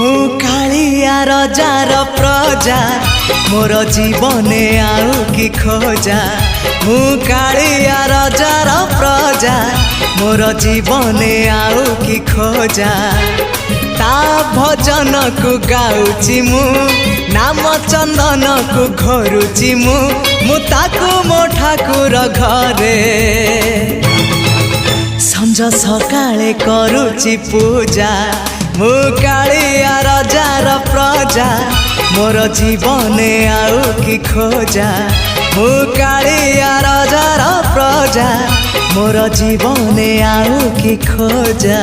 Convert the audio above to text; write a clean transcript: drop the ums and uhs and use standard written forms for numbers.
मु कालिया रजार प्रजा मोर जीवने आउ कि खोजा। मु कालिया रजार प्रजा मोर जीवने आउ कि खोजा। ता भजन को गाउची मु नाम चंदन को घरुची मु ताकू मो ठाकुर घरे संज सकाळे करुची पूजा। मु कालिया रजार प्रजा मोर जीवने आउ कि खोजा। मु कालिया रजार प्रजा मोर जीवने आउ कि खोजा।